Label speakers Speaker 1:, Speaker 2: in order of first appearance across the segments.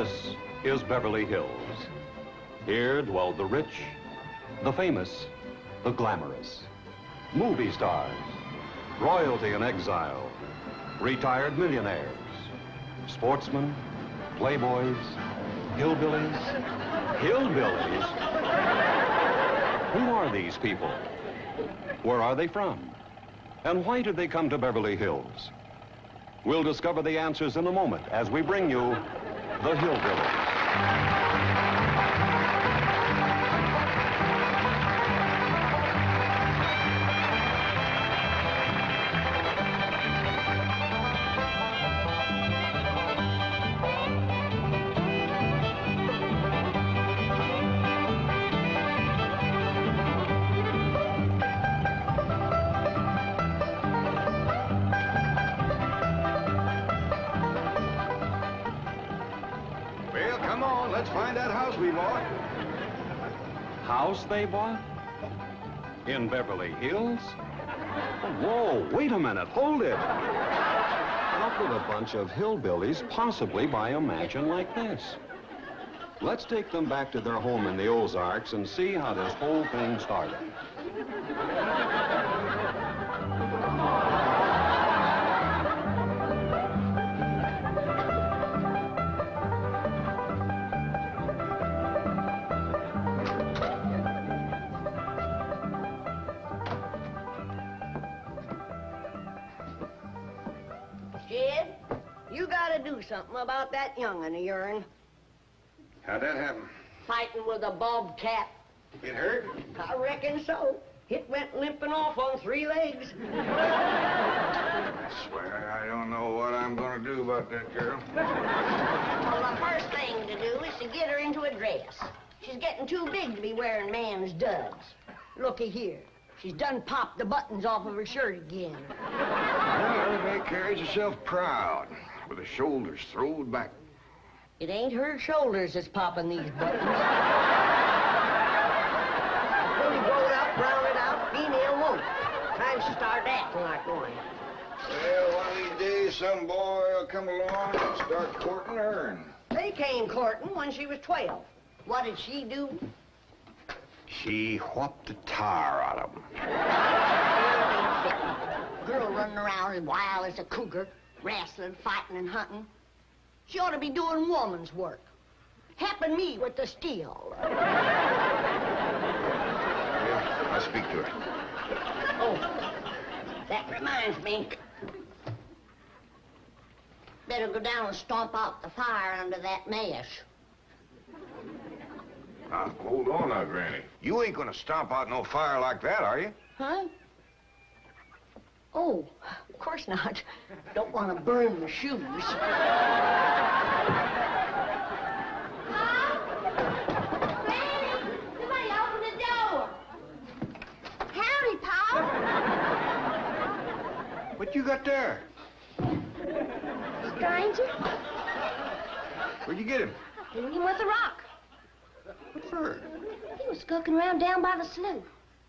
Speaker 1: This is Beverly Hills. Here dwell the rich, the famous, the glamorous, movie stars, royalty in exile, retired millionaires, sportsmen, playboys, hillbillies. Hillbillies? Who are these people? Where are they from? And why did they come to Beverly Hills? We'll discover the answers in a moment as we bring you the Hillbillies. House they bought? In Beverly Hills? Whoa, wait a minute, hold it. How could a bunch of hillbillies possibly buy a mansion like this? Let's take them back to their home in the Ozarks and see how this whole thing started.
Speaker 2: Something about that young'un of yourn.
Speaker 3: How'd that happen?
Speaker 2: Fighting with a bobcat.
Speaker 3: It hurt?
Speaker 2: I reckon so. It went limping off on 3 legs.
Speaker 3: I swear I don't know what I'm gonna do about that girl.
Speaker 2: Well, the first thing to do is to get her into a dress. She's getting too big to be wearing man's duds. Looky here. She's done popped the buttons off of her shirt again.
Speaker 3: Well, May carries herself proud, with her shoulders throwed back.
Speaker 2: It ain't her shoulders that's popping these buttons. Fully growed up, rounded out, female woman. Time to start acting like one.
Speaker 3: Well, one of these days, some boy will come along and start courting her.
Speaker 2: They came courting when she was 12. What did she do?
Speaker 3: She whopped the tar out of him.
Speaker 2: Girl running around as wild as a cougar. Wrestling, fighting, and hunting. She ought to be doing woman's work. Helping me with the steel.
Speaker 3: Yeah, I'll speak to her.
Speaker 2: Oh, that reminds me. Better go down and stomp out the fire under that mash.
Speaker 3: Now, hold on now, Granny. You ain't gonna stomp out no fire like that, are you?
Speaker 2: Huh? Oh, of course not. Don't want to burn my shoes.
Speaker 4: Mom? Granny, somebody open the door. Howdy, Paul.
Speaker 3: What you got there?
Speaker 4: Stranger?
Speaker 3: Where'd you get him?
Speaker 4: Hitting him with a rock.
Speaker 3: What for?
Speaker 4: He was skulking around down by the slough.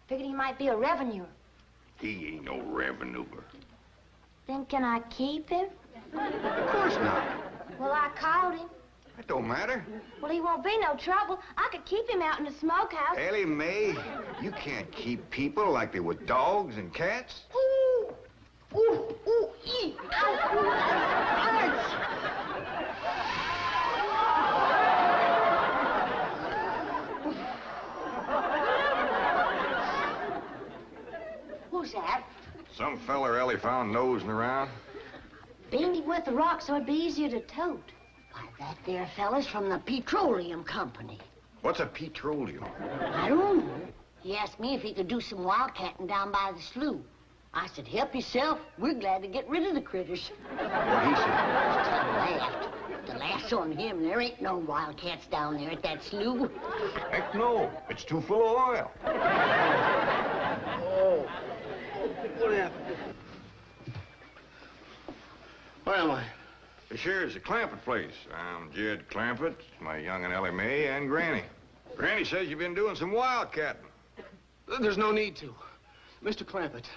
Speaker 4: Figured he might be a revenuer.
Speaker 3: He ain't no revenuer.
Speaker 4: Then can I keep him?
Speaker 3: Of course not.
Speaker 4: Well, I called him.
Speaker 3: That don't matter.
Speaker 4: Well, he won't be no trouble. I could keep him out in the smokehouse.
Speaker 3: Ellie Mae, you can't keep people like they were dogs and cats.
Speaker 4: Ooh, ooh, ooh, ee. Who's that?
Speaker 3: Some feller Ellie found nosing around.
Speaker 4: Beamed him with the rock so it'd be easier to tote.
Speaker 2: Why, that there fella's from the petroleum company.
Speaker 3: What's a petroleum?
Speaker 2: I don't know. He asked me if he could do some wildcatting down by the slough. I said, help yourself. We're glad to get rid of the critters.
Speaker 3: What he said?
Speaker 2: He laughed. The laugh's on him. There ain't no wildcats down there at that slough.
Speaker 3: Heck no. It's too full of oil.
Speaker 5: Oh. What happened? Where am I?
Speaker 3: This here's the Clampett place. I'm Jed Clampett, my young'un Ellie Mae, and Granny. Granny says you've been doing some wildcatting.
Speaker 5: There's no need to. Mr. Clampett,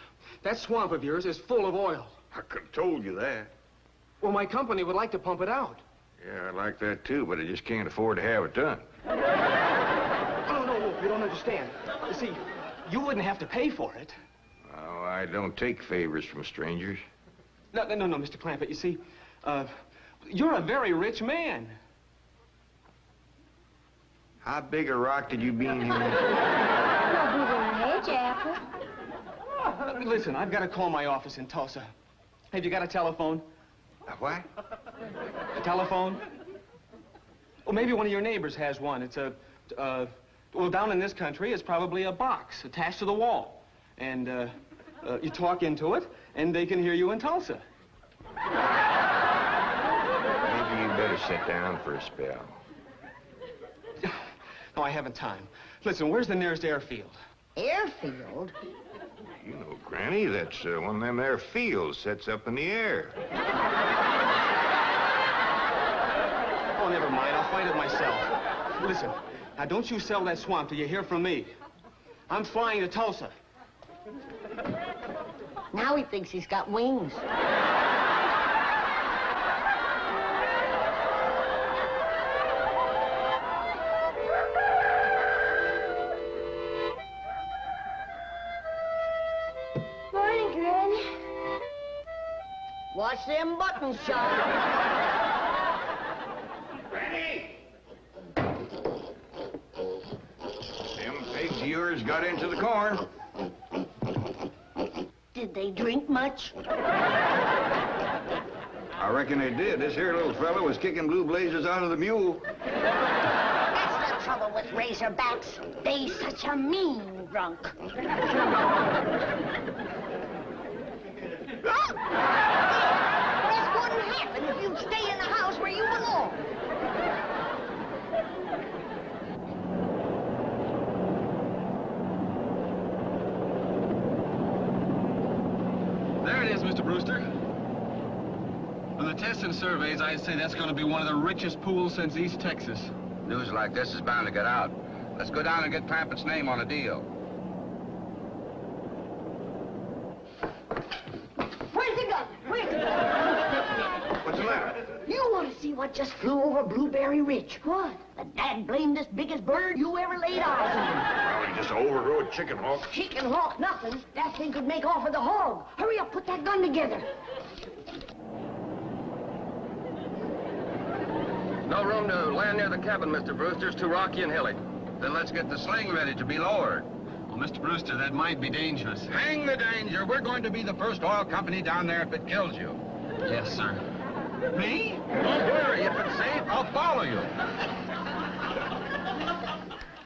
Speaker 5: that swamp of yours is full of oil.
Speaker 3: I could have told you that.
Speaker 5: Well, my company would like to pump it out.
Speaker 3: Yeah, I like that too, but I just can't afford to have it done.
Speaker 5: No, Wolf, you don't understand. You see, you wouldn't have to pay for it.
Speaker 3: Oh, I don't take favors from strangers.
Speaker 5: No, Mr. Clampett. You see, you're a very rich man.
Speaker 3: How big a rock did you bean here?
Speaker 4: Not bigger than a hedge apple.
Speaker 5: Listen, I've got to call my office in Tulsa. Have you got a telephone?
Speaker 3: A what?
Speaker 5: A telephone? Or maybe one of your neighbors has one. It's well, down in this country, it's probably a box attached to the wall. And, you talk into it, and they can hear you in Tulsa.
Speaker 3: Maybe you better sit down for a spell.
Speaker 5: No, I haven't time. Listen, where's the nearest airfield?
Speaker 2: Airfield?
Speaker 3: You know, Granny, that's one of them there fields sets up in the air.
Speaker 5: Oh, never mind. I'll find it myself. Listen, now don't you sell that swamp till you hear from me. I'm flying to Tulsa.
Speaker 2: Now he thinks he's got wings.
Speaker 4: Morning, Granny.
Speaker 2: Watch them buttons, child.
Speaker 3: Granny! Them pigs of yours got into the corn.
Speaker 2: Did they drink much?
Speaker 3: I reckon they did. This here little fella was kicking blue blazes out of the mule.
Speaker 2: That's the trouble with razorbacks. They such a mean drunk. This wouldn't happen if you'd stay in the house where you belong.
Speaker 6: There it is, Mr. Brewster. On the tests and surveys, I'd say that's going to be one of the richest pools since East Texas.
Speaker 7: News like this is bound to get out. Let's go down and get Clampett's name on a deal.
Speaker 2: Where's the gun? Where's the gun?
Speaker 3: What's the matter?
Speaker 2: You want to see what just flew over Blueberry Ridge? What? The dad-blamedest biggest bird you ever laid eyes on.
Speaker 3: Probably just an overgrown chicken hawk.
Speaker 2: Chicken hawk nothing. That thing could make off with a hog. Hurry up, put that gun together.
Speaker 7: No room to land near the cabin, Mr. Brewster. It's too rocky and hilly. Then let's get the sling ready to be lowered.
Speaker 6: Well, Mr. Brewster, that might be dangerous.
Speaker 7: Hang the danger. We're going to be the first oil company down there if it kills you.
Speaker 6: Yes, sir. Me?
Speaker 7: Don't worry. If it's safe, I'll follow you.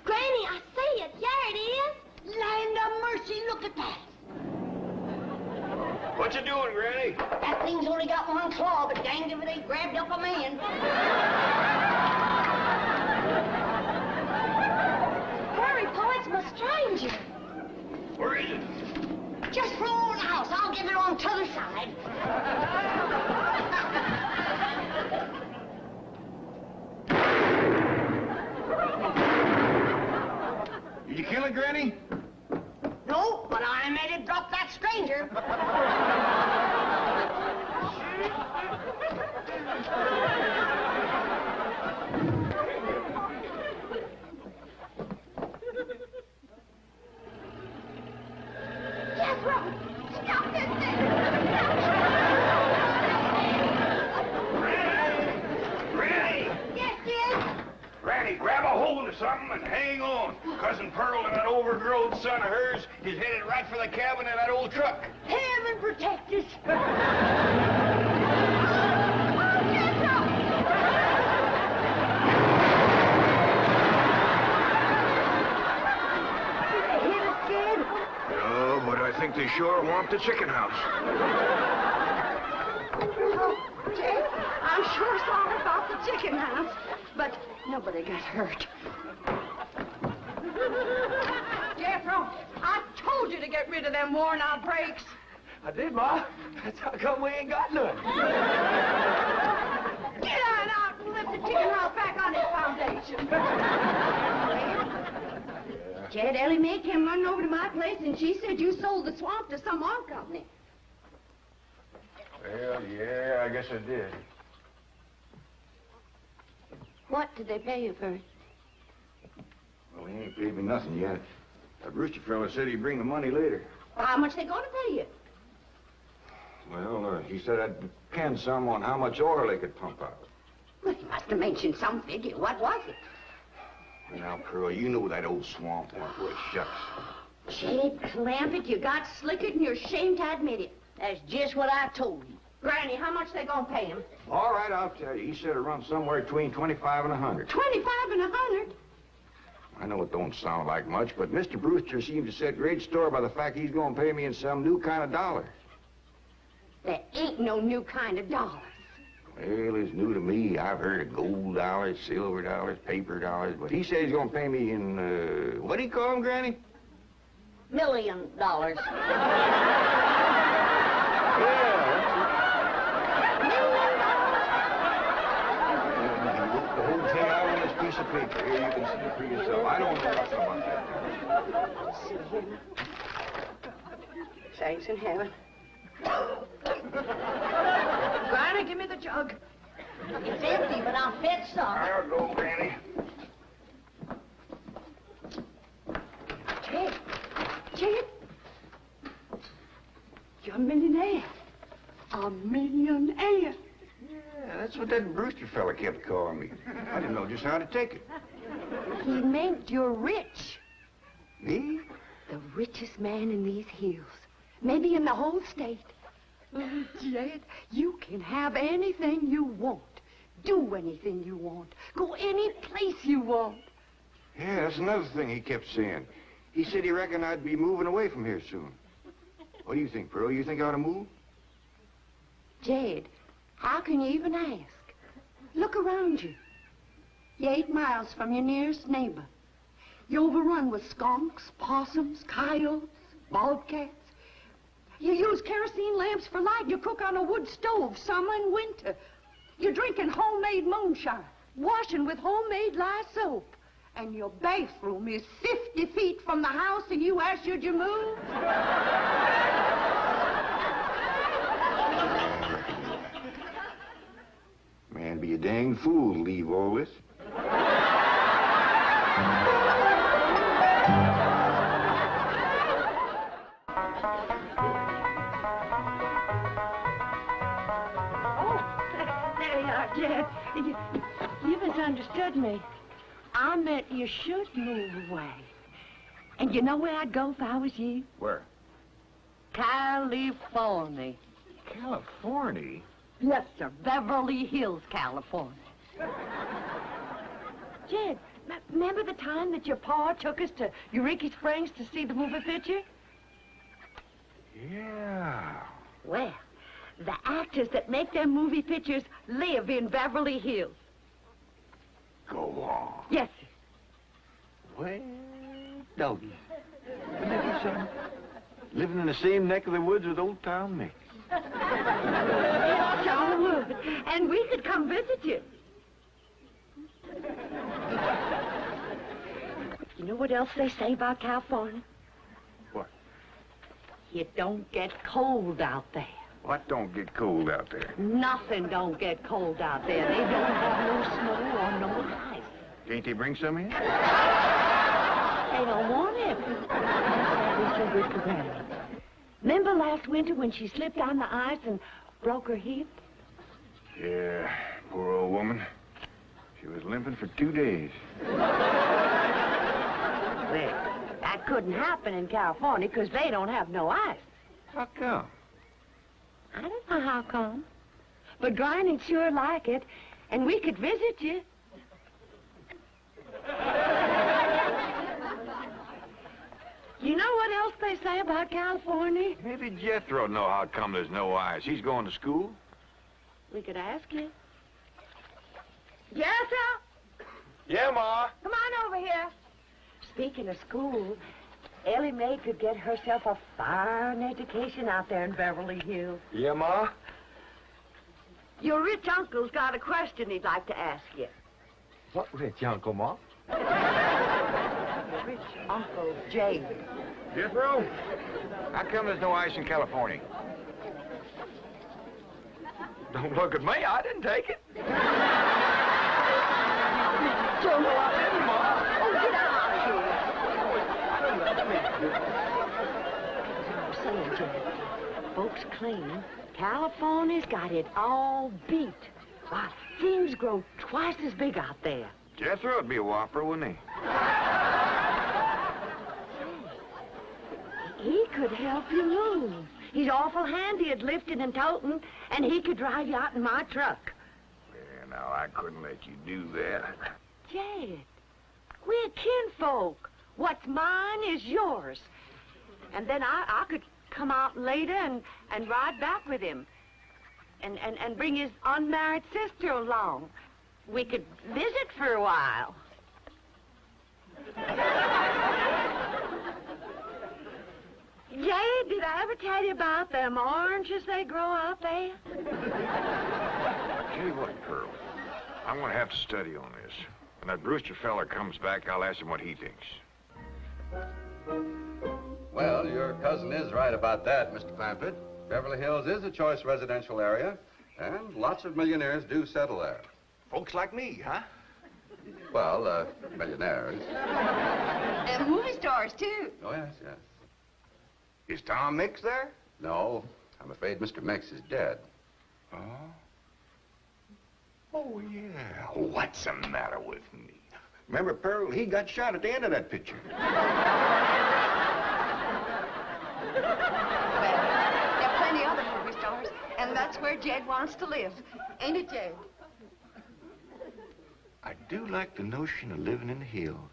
Speaker 4: Granny, I see it. There it is.
Speaker 2: Land of mercy, look at that.
Speaker 3: What you doing, Granny?
Speaker 2: That thing's only got one claw, but danged if it ain't grabbed up a man.
Speaker 4: Hurry, Paul, it's my stranger.
Speaker 3: Where is it?
Speaker 2: Just flew over the house. I'll give it on t'other side.
Speaker 3: Did you kill it, Granny?
Speaker 2: No, but I made it drop that stranger.
Speaker 4: Jethro, stop this thing.
Speaker 3: Granny!
Speaker 2: Yes, dear.
Speaker 3: Granny, grab a hold of something and hang on. Cousin Pearl and that overgrown son of hers is headed right for the cabin in that old truck.
Speaker 2: Heaven protect us.
Speaker 3: No, but I think they sure want the chicken house.
Speaker 2: Oh, Jay, I'm sure sorry about the chicken house, but nobody got hurt. Jethro, I told you to get rid of them worn-out brakes.
Speaker 5: I did, Ma. That's how come we ain't got none.
Speaker 2: Get on out and lift the chicken house back on its foundation. Jed, Ellie Mae came running over to my place, and she said you sold the swamp to some oil company.
Speaker 3: Well, yeah, I guess I did.
Speaker 4: What did they pay you for it?
Speaker 3: Well, he ain't paid me nothing yet. That Brewster fella said he'd bring the money later.
Speaker 2: Well, how much they gonna pay you?
Speaker 3: Well, he said I'd depend some on how much oil they could pump out.
Speaker 2: Well, he must have mentioned some figure. What was it?
Speaker 3: Well, now, Pearl, you know that old swamp won't worth shucks.
Speaker 2: Jed Clampett, you got slicker and you're ashamed to admit it. That's just what I told you. Granny, how much they gonna pay him?
Speaker 3: All right, I'll tell you. He said it runs somewhere between 25 and 100.
Speaker 2: 25 and 100?
Speaker 3: I know it don't sound like much, but Mr. Brewster seems to set great store by the fact he's gonna pay me in some new kind of dollar.
Speaker 2: There ain't no new kind of dollars.
Speaker 3: Well, it's new to me. I've heard of gold dollars, silver dollars, paper dollars, but he said he's gonna pay me in, what do you call them, Granny?
Speaker 2: $1 million.
Speaker 3: Yeah. The whole thing out on this piece of paper. Here, you can see it for yourself. I don't know nothing about that.
Speaker 2: See here. Thanks in heaven. Granny, give me the jug. It's empty, but I'll fetch some.
Speaker 3: I'll go, Granny.
Speaker 2: Jed, you're a millionaire. A millionaire.
Speaker 3: Yeah, that's what that Brewster fella kept calling me. I didn't know just how to take it.
Speaker 2: He meant you're rich.
Speaker 3: Me?
Speaker 2: The richest man in these hills. Maybe in the whole state. Oh, Jed, you can have anything you want. Do anything you want. Go any place you want.
Speaker 3: Yeah, that's another thing he kept saying. He said he reckoned I'd be moving away from here soon. What do you think, Pearl? You think I ought to move?
Speaker 2: Jed, how can you even ask? Look around you. You're 8 miles from your nearest neighbor. You're overrun with skunks, possums, coyotes, bobcats. You use kerosene lamps for light. You cook on a wood stove, summer and winter. You're drinking homemade moonshine, washing with homemade lye soap. And your bathroom is 50 feet from the house, and you ask, should you move?
Speaker 3: Man, be a dang fool to leave all this.
Speaker 2: There you are, Jed. You misunderstood me. I meant you should move away. And you know where I'd go if I was you?
Speaker 3: Where?
Speaker 2: California.
Speaker 3: California?
Speaker 2: Yes, sir. Beverly Hills, California. Jed, remember the time that your pa took us to Eureka Springs to see the movie picture?
Speaker 3: Yeah.
Speaker 2: Well, the actors that make them movie pictures live in Beverly Hills.
Speaker 3: Go on.
Speaker 2: Yes, sir.
Speaker 3: Well, doggy. Living in the same neck of the woods with old Tom Mix.
Speaker 2: Sure would. And we could come visit you. You know what else they say about California?
Speaker 3: What?
Speaker 2: It don't get cold out there.
Speaker 3: What don't get cold out there?
Speaker 2: Nothing don't get cold out there. They don't have no snow or no ice.
Speaker 3: Can't they bring some in?
Speaker 2: They don't want it. That's so good for Granny. Remember last winter when she slipped on the ice and broke her hip?
Speaker 3: Yeah, poor old woman. She was limping for 2 days.
Speaker 2: Well, that couldn't happen in California because they don't have no ice.
Speaker 3: How come?
Speaker 2: I don't know how come. But Granny'd sure like it, and we could visit you. You know what else they say about California?
Speaker 3: Maybe Jethro know how come there's no ice. He's going to school.
Speaker 2: We could ask you. Jethro?
Speaker 3: Yeah, Ma.
Speaker 2: Come on over here. Speaking of school, Ellie Mae could get herself a fine education out there in Beverly Hills.
Speaker 3: Yeah, Ma?
Speaker 2: Your rich uncle's got a question he'd like to ask you.
Speaker 3: What rich uncle, Ma?
Speaker 2: Your rich Uncle Jay.
Speaker 3: Jethro? How come there's no ice in California? Don't look at me. I didn't take it.
Speaker 2: Joe. Oh, get out of here. I'm saying, Jed, folks claim California's got it all beat. Why, things grow twice as big out there.
Speaker 3: Jethro would be a whopper, wouldn't he?
Speaker 2: He could help you move. He's awful handy at lifting and toting, and he could drive you out in my truck.
Speaker 3: Yeah, now, I couldn't let you do that.
Speaker 2: Jed, we're kinfolk. What's mine is yours. And then I could come out later and ride back with him. And bring his unmarried sister along. We could visit for a while. Jay, did I ever tell you about them oranges they grow out there?
Speaker 3: I tell you what, Pearl, I'm going to have to study on this. When that Brewster fella comes back, I'll ask him what he thinks.
Speaker 8: Well, your cousin is right about that, Mr. Clampett. Beverly Hills is a choice residential area, and lots of millionaires do settle there.
Speaker 3: Folks like me, huh?
Speaker 8: Well, millionaires.
Speaker 2: And movie stars, too.
Speaker 8: Oh, yes, yes.
Speaker 3: Is Tom Mix there?
Speaker 8: No, I'm afraid Mr. Mix is dead.
Speaker 3: Oh? Oh, yeah. What's the matter with me? Remember, Pearl, he got shot at the end of that picture.
Speaker 2: There are plenty other movie stars, and that's where Jed wants to live. Ain't it, Jed?
Speaker 3: I do like the notion of living in the hills.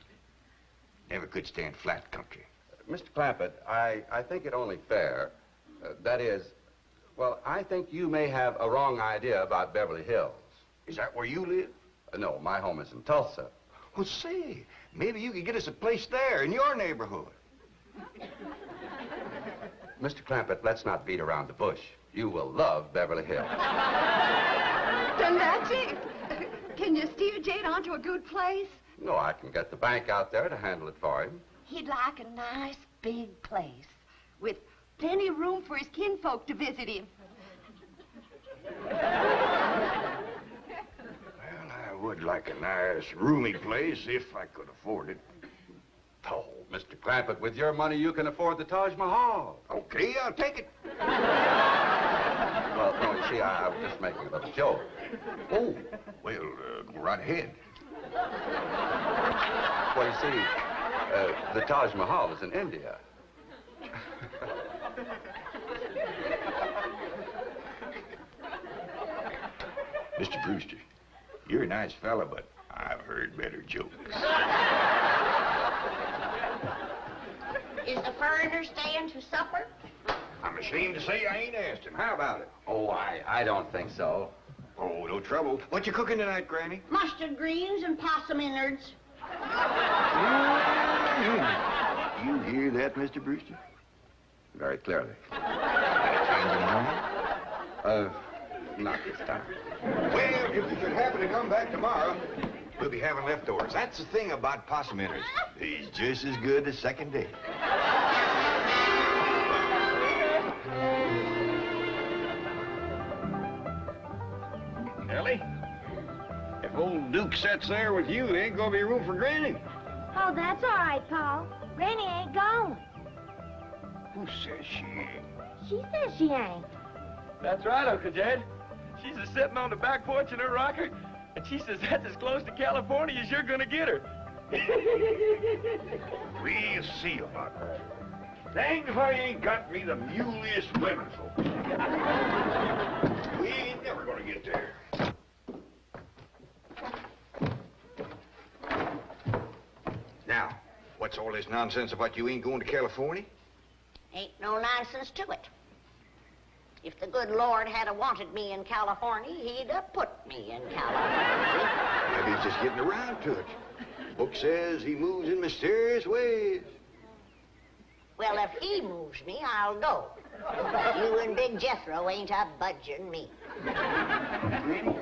Speaker 3: Never could stand flat country.
Speaker 8: Mr. Clampett, I think it only fair. That is, well, I think you may have a wrong idea about Beverly Hills.
Speaker 3: Is that where you live?
Speaker 8: No, my home is in Tulsa.
Speaker 3: Well, say, maybe you could get us a place there in your neighborhood.
Speaker 8: Mr. Clampett, let's not beat around the bush. You will love Beverly Hills.
Speaker 2: Then that's it. Can you steer Jed onto a good place?
Speaker 8: No, I can get the bank out there to handle it for him.
Speaker 2: He'd like a nice big place with plenty of room for his kinfolk to visit him.
Speaker 3: Well, I would like a nice, roomy place if I could afford it.
Speaker 8: Oh, Mr. Clampett, with your money, you can afford the Taj Mahal.
Speaker 3: Okay, I'll take it.
Speaker 8: Well, no, you see, I was just making a little joke.
Speaker 3: Oh, well, go right ahead.
Speaker 8: Well, you see, the Taj Mahal is in India.
Speaker 3: Mr. Brewster, you're a nice fella, but I've heard better jokes.
Speaker 4: Is the foreigner staying to supper?
Speaker 3: I'm ashamed to say I ain't asked him. How about it?
Speaker 8: Oh, I don't think so.
Speaker 3: Oh, no trouble. What you cooking tonight, Granny?
Speaker 4: Mustard greens and possum innards.
Speaker 3: You hear that, Mr. Brewster?
Speaker 8: Very clearly.
Speaker 3: Change in the
Speaker 8: Not this time.
Speaker 3: Well, if you should happen to come back tomorrow, we'll be having leftovers. That's the thing about possum innards. He's just as good the second day. Ellie, if old Duke sits there with you, there ain't gonna be room for Granny.
Speaker 4: Oh, that's all right, Paul. Granny ain't gone.
Speaker 3: Who says she ain't?
Speaker 4: She says she ain't.
Speaker 5: That's right, Uncle Jed. She's a sitting on the back porch in her rocker, and she says that's as close to California as you're gonna get her.
Speaker 3: We'll see about that. Dang if I ain't got me the muleyest women folks. We ain't never gonna get there. Now, what's all this nonsense about you ain't going to California?
Speaker 4: Ain't no nonsense to it. If the good Lord had wanted me in California, he'd have put me in California.
Speaker 3: Maybe he's just getting around to it. Book says he moves in mysterious ways.
Speaker 4: Well, if he moves me, I'll go. You and Big Jethro ain't a budging me.
Speaker 3: Granny,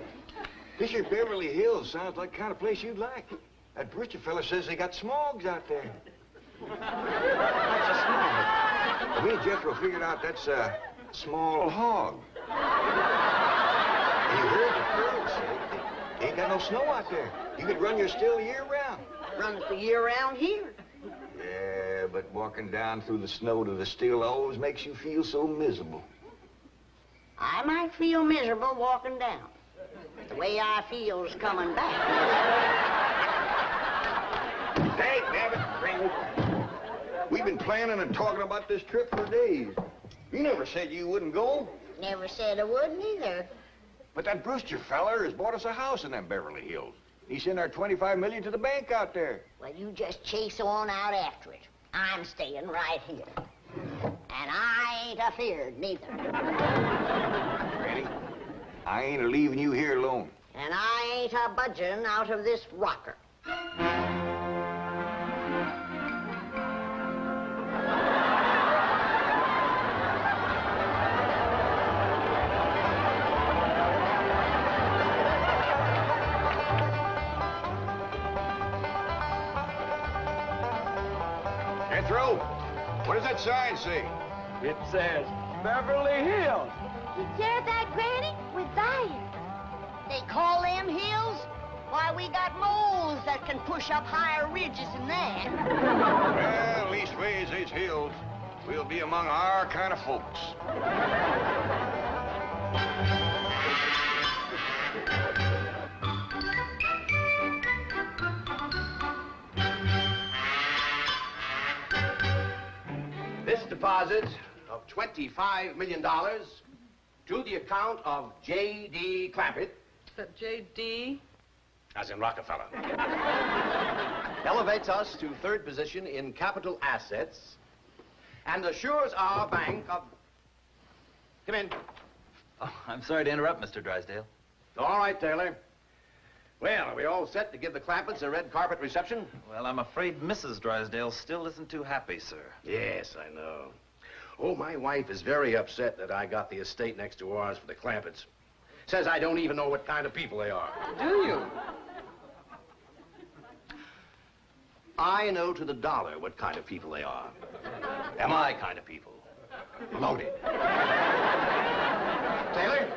Speaker 3: this here Beverly Hills sounds like the kind of place you'd like. That Brewster fella says they got smogs out there. What's a smog? Me and Jethro figured out that's a small hog. You heard the girl say they ain't got no snow out there. You could run your still year-round.
Speaker 4: Runs the year round here.
Speaker 3: Yeah, but walking down through the snow to the still always makes you feel so miserable.
Speaker 4: I might feel miserable walking down. But the way I feel's coming back.
Speaker 3: Hey, Babbitt. We've been planning and talking about this trip for days. You never said you wouldn't go.
Speaker 4: Never said I wouldn't either.
Speaker 3: But that Brewster feller has bought us a house in them Beverly Hills. He sent our $25 million to the bank out there.
Speaker 4: Well, you just chase on out after it. I'm staying right here. And I ain't afeared neither.
Speaker 3: Granny, I ain't a-leaving you here alone.
Speaker 4: And I ain't a-budging out of this rocker.
Speaker 3: Jethro, what does that sign say?
Speaker 5: It says Beverly Hills.
Speaker 2: You hear that, Granny? We're there.
Speaker 4: They call them hills? Why, we got moles that can push up higher ridges than that.
Speaker 3: Well, leastways, these hills. We'll be among our kind of folks.
Speaker 9: This deposit of $25 million to the account of J.D. Clampett.
Speaker 10: J.D.?
Speaker 9: As in Rockefeller. Elevates us to third position in capital assets and assures our bank of... Come in.
Speaker 11: Oh, I'm sorry to interrupt, Mr. Drysdale.
Speaker 9: All right, Taylor. Well, are we all set to give the Clampetts a red carpet reception?
Speaker 11: Well, I'm afraid Mrs. Drysdale still isn't too happy, sir.
Speaker 9: Yes, I know. Oh, my wife is very upset that I got the estate next to ours for the Clampetts. Says I don't even know what kind of people they are.
Speaker 10: Do you?
Speaker 9: I know to the dollar what kind of people they are. They're my kind of people. Loaded. Taylor,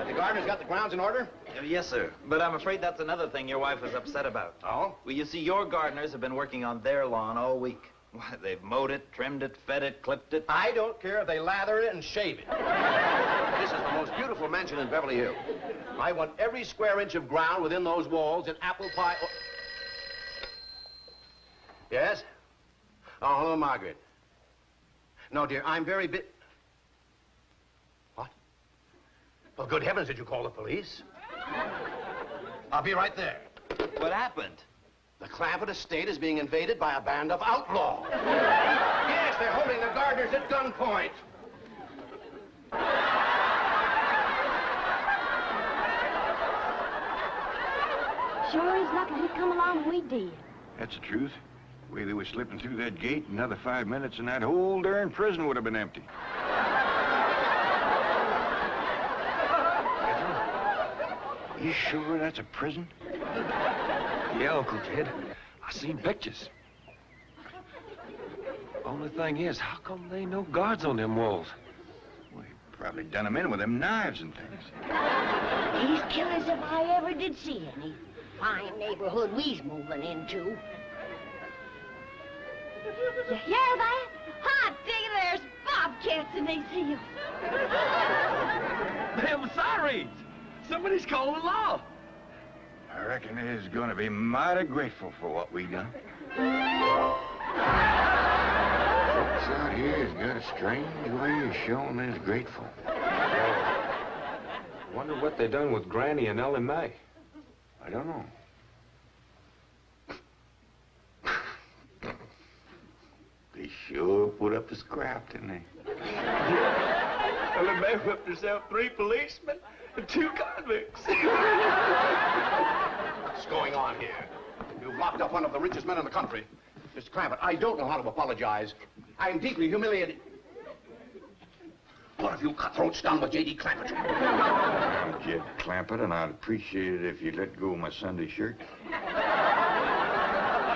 Speaker 9: the gardener's got the grounds in order?
Speaker 11: Yes, sir. But I'm afraid that's another thing your wife was upset about.
Speaker 9: Oh?
Speaker 11: Well, you see, your gardeners have been working on their lawn all week. Why, they've mowed it, trimmed it, fed it, clipped it.
Speaker 9: I don't care if they lather it and shave it. This is the most beautiful mansion in Beverly Hills. I want every square inch of ground within those walls in apple pie... Oh. Yes? Oh, hello, Margaret. No, dear, I'm very What? Well, good heavens, did you call the police? I'll be right there.
Speaker 11: What happened?
Speaker 9: The Clampett estate is being invaded by a band of outlaws. Yes, they're holding the gardeners at gunpoint.
Speaker 2: Sure is lucky he come along when we did.
Speaker 3: That's the truth. The way they were slipping through that gate, another 5 minutes and that whole darn prison would have been empty. You sure that's a prison?
Speaker 6: Yeah, Uncle Ted. I seen pictures. Only thing is, how come there ain't no guards on them walls?
Speaker 3: Well, he probably done them in with them knives and things.
Speaker 4: These killers, if I ever did see any. Fine neighborhood we's moving into.
Speaker 2: You hear that? Hot diggity, there's bobcats in these hills.
Speaker 6: Them sirens! Somebody's calling the law.
Speaker 3: I reckon they's gonna be mighty grateful for what we done. Folks out here has got a strange way of showing they's grateful.
Speaker 6: Wonder what they done with Granny and Ellie Mae.
Speaker 3: I don't know. They sure put up a scrap, didn't they?
Speaker 6: Ellie Mae whipped herself 3 policemen and 2 convicts.
Speaker 9: What's going on here? You've locked up one of the richest men in the country. Mr. Clampett, I don't know how to apologize. I am deeply humiliated. What have you cutthroats done with J.D. Clampett?
Speaker 3: I'm Jed Clampett, and I'd appreciate it if you'd let go of my Sunday shirt.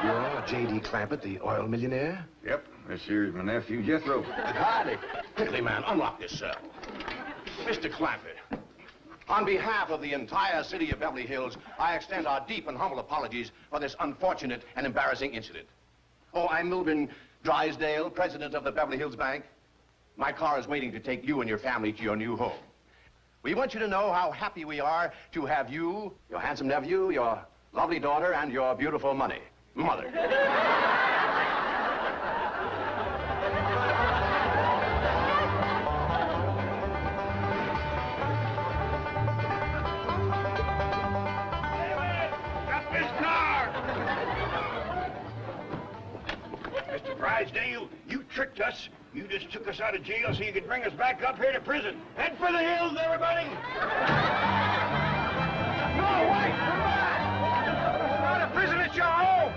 Speaker 9: You're J.D. Clampett, the oil millionaire?
Speaker 3: Yep. This here's my nephew, Jethro.
Speaker 9: Howdy. Quickly, man, unlock this cell. Mr. Clampett, On behalf of the entire city of Beverly Hills, I extend our deep and humble apologies for this unfortunate and embarrassing incident. Oh, I'm Milburn Drysdale, president of the Beverly Hills Bank. My car is waiting to take you and your family to your new home. We want you to know how happy we are to have you, your handsome nephew, your lovely daughter, and your beautiful mother.
Speaker 3: Drysdale, you tricked us. You just took us out of jail so you could bring us back up here to prison. Head for the hills, everybody! No, wait! Come back! It's not a prison, it's your home!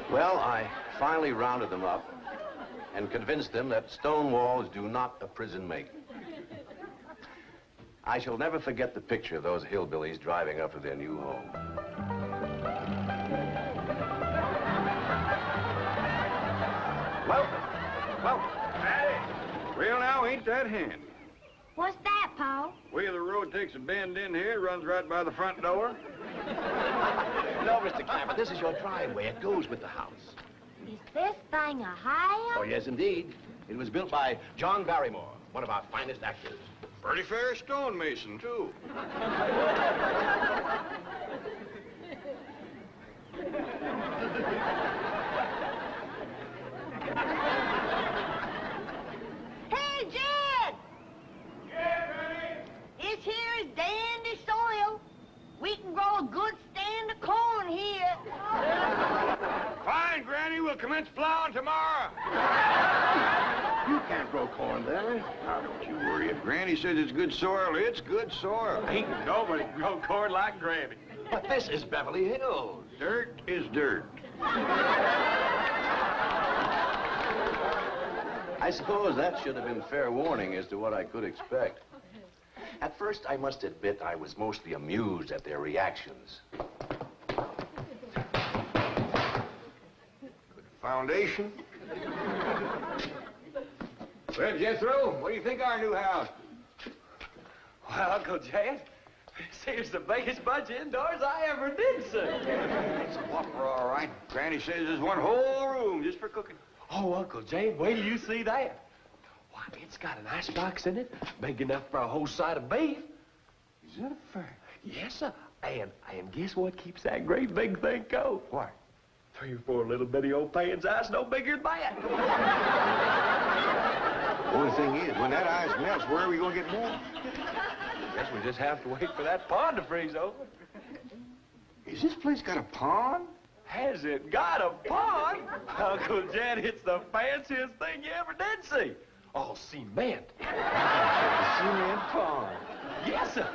Speaker 9: Well, I finally rounded them up and convinced them that stone walls do not a prison make. I shall never forget the picture of those hillbillies driving up to their new home.
Speaker 3: Welcome. Hey, well now, ain't that handy?
Speaker 12: What's that, Paul?
Speaker 3: Where the road takes a bend in here, runs right by the front door.
Speaker 9: No, Mr. Clampett, this is your driveway. It goes with the house.
Speaker 12: Is this thing a house?
Speaker 9: Oh, yes, indeed. It was built by John Barrymore, one of our finest actors.
Speaker 3: Pretty fair stonemason, too.
Speaker 4: Hey, Jed!
Speaker 3: Yeah, Granny?
Speaker 4: This here is dandy soil. We can grow a good stand of corn here.
Speaker 3: Fine, Granny. We'll commence plowing tomorrow.
Speaker 9: You can't grow corn there.
Speaker 3: Now, don't you worry. If Granny says it's good soil, it's good soil.
Speaker 5: Ain't nobody grow corn like Granny.
Speaker 9: But this is Beverly Hills.
Speaker 3: Dirt is dirt.
Speaker 9: I suppose that should have been fair warning as to what I could expect. At first, I must admit I was mostly amused at their reactions.
Speaker 3: Foundation. Well, Jethro, what do you think of our new house?
Speaker 5: Well, Uncle Jed, here's the biggest bunch indoors I ever did see.
Speaker 3: It's a whopper, all right. Granny says there's one whole room just for cooking.
Speaker 5: Oh, Uncle Jed, wait till you see that. Why, it's got an icebox in it, big enough for a whole side of beef.
Speaker 3: Is that a fact?
Speaker 5: Yes, sir. And guess what keeps that great big thing cold?
Speaker 3: What?
Speaker 5: 3 or 4 little bitty old pans ice no bigger than that.
Speaker 3: Only thing is, when that ice melts, where are we going to get more?
Speaker 5: Guess we just have to wait for that pond to freeze over.
Speaker 3: Is this place got a pond?
Speaker 5: Has it got a pond? Uncle Jed, it's the fanciest thing you ever did see. All cement.
Speaker 3: Cement pond.
Speaker 5: Yes, sir.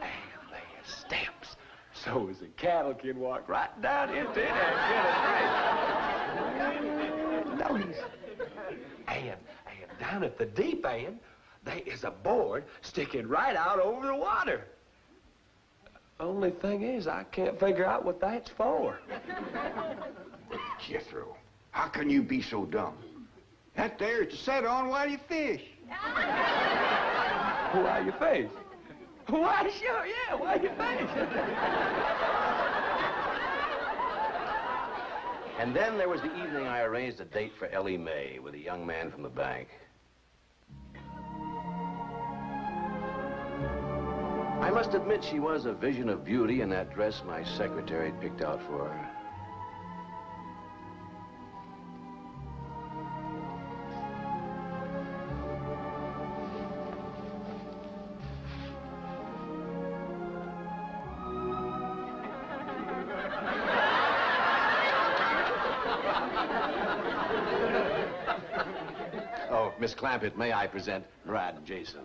Speaker 5: And there's steps, so as the cattle can walk right down into it and get a drink. Notice. And down at the deep end, there is a board sticking right out over the water. Only thing is, I can't figure out what that's for.
Speaker 3: Jethro, how can you be so dumb? That there is to set on while you fish.
Speaker 5: Why you fish? Why, sure, yeah, why you fish?
Speaker 9: And then there was the evening I arranged a date for Ellie Mae with a young man from the bank. I must admit she was a vision of beauty in that dress my secretary picked out for her. Oh, Miss Clampett, may I present Brad Jason?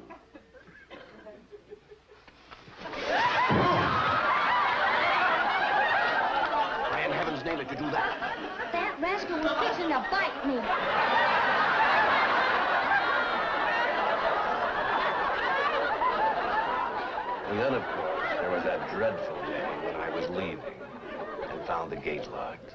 Speaker 9: Why in heaven's name did you do that?
Speaker 12: That rascal was fixing to bite me.
Speaker 9: And then, of course, there was that dreadful day when I was leaving and found the gate locked.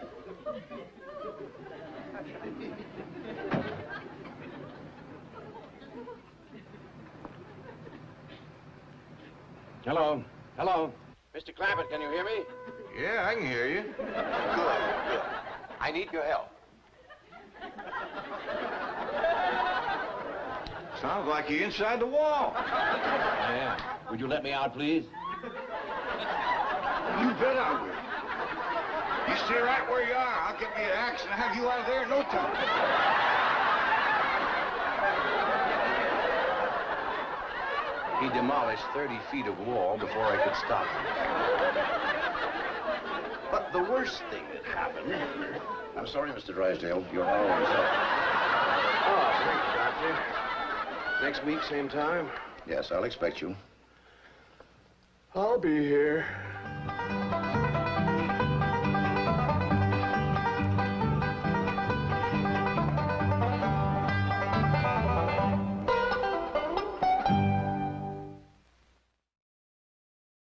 Speaker 9: Hello. Hello. Mr. Clampett, can you hear me?
Speaker 3: Yeah, I can hear you.
Speaker 9: Good, good. I need your help.
Speaker 3: Sounds like you're inside the wall.
Speaker 9: Yeah. Would you let me out, please?
Speaker 3: You bet I will. You stay right where you are. I'll get me an axe and have you out of there in no time.
Speaker 9: He demolished 30 feet of wall before I could stop him. But the worst thing that happened...
Speaker 3: I'm sorry, Mr. Drysdale. You're all on yourself.
Speaker 9: Oh, thanks, Doctor. Next week, same time?
Speaker 3: Yes, I'll expect you.
Speaker 9: I'll be here.